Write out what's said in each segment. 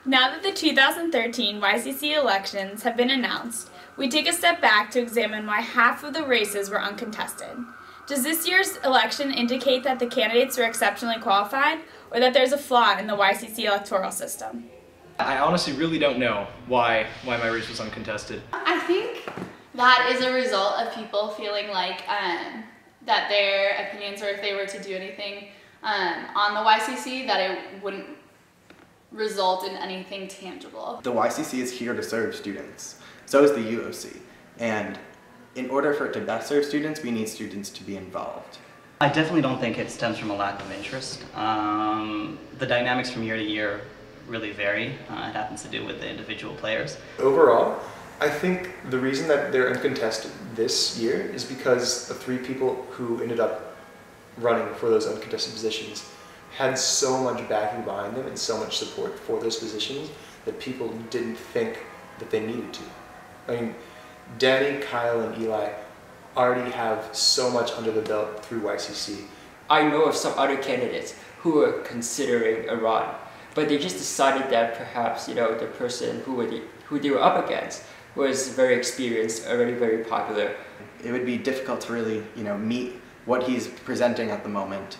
Now that the 2013 YCC elections have been announced, we take a step back to examine why half of the races were uncontested. Does this year's election indicate that the candidates were exceptionally qualified, or that there's a flaw in the YCC electoral system? I honestly really don't know why my race was uncontested. I think that is a result of people feeling like that their opinions, or if they were to do anything on the YCC, that it wouldn't result in anything tangible. The YCC is here to serve students. So is the UOC. And in order for it to best serve students, we need students to be involved. I definitely don't think it stems from a lack of interest. The dynamics from year to year really vary. It happens to do with the individual players. Overall, I think the reason that they're uncontested this year is because the three people who ended up running for those uncontested positions had so much backing behind them and so much support for those positions that people didn't think that they needed to. I mean, Danny, Kyle, and Eli already have so much under the belt through YCC. I know of some other candidates who were considering a run, but they just decided that perhaps, the person who they were up against was very experienced, already very popular. It would be difficult to really, meet what he's presenting at the moment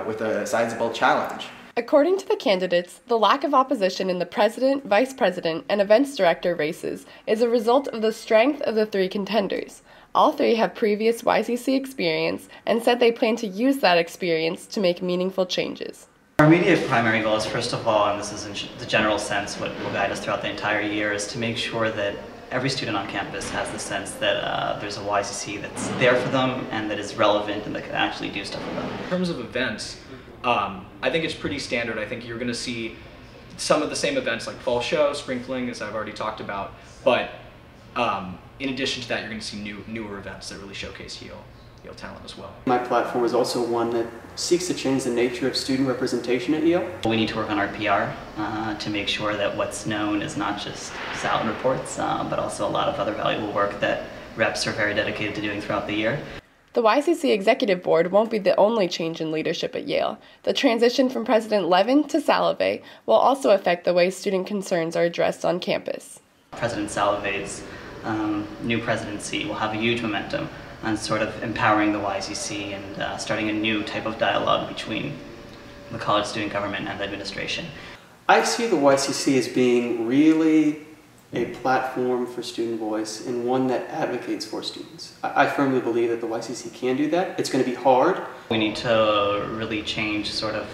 with a sizable challenge. According to the candidates, the lack of opposition in the president, vice president, and events director races is a result of the strength of the three contenders. All three have previous YCC experience and said they plan to use that experience to make meaningful changes. Our immediate primary goal is, first of all, and this is in the general sense what will guide us throughout the entire year, is to make sure that every student on campus has the sense that there's a YCC that's there for them and that is relevant and that can actually do stuff for them. In terms of events, I think it's pretty standard. I think you're going to see some of the same events like fall show, spring fling, as I've already talked about, but in addition to that, you're going to see newer events that really showcase Yale talent as well. My platform is also one that seeks to change the nature of student representation at Yale. We need to work on our PR to make sure that what's known is not just salad reports, but also a lot of other valuable work that reps are very dedicated to doing throughout the year. The YCC Executive Board won't be the only change in leadership at Yale. The transition from President Levin to Salovey will also affect the way student concerns are addressed on campus. President Salovey's new presidency will have a huge momentum on sort of empowering the YCC and starting a new type of dialogue between the college student government and the administration. I see the YCC as being really a platform for student voice and one that advocates for students. I firmly believe that the YCC can do that. It's going to be hard. We need to really change sort of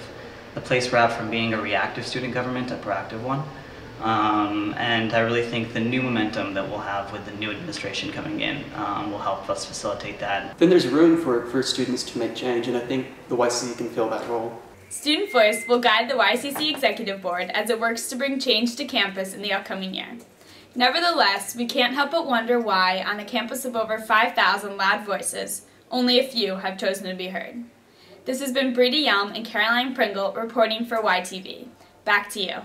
the place we're at from being a reactive student government to a proactive one. And I really think the new momentum that we'll have with the new administration coming in will help us facilitate that. Then there's room for students to make change, and I think the YCC can fill that role. Student Voice will guide the YCC Executive Board as it works to bring change to campus in the upcoming year. Nevertheless, we can't help but wonder why, on a campus of over 5,000 loud voices, only a few have chosen to be heard. This has been Brady Yelm and Caroline Pringle reporting for YTV. Back to you.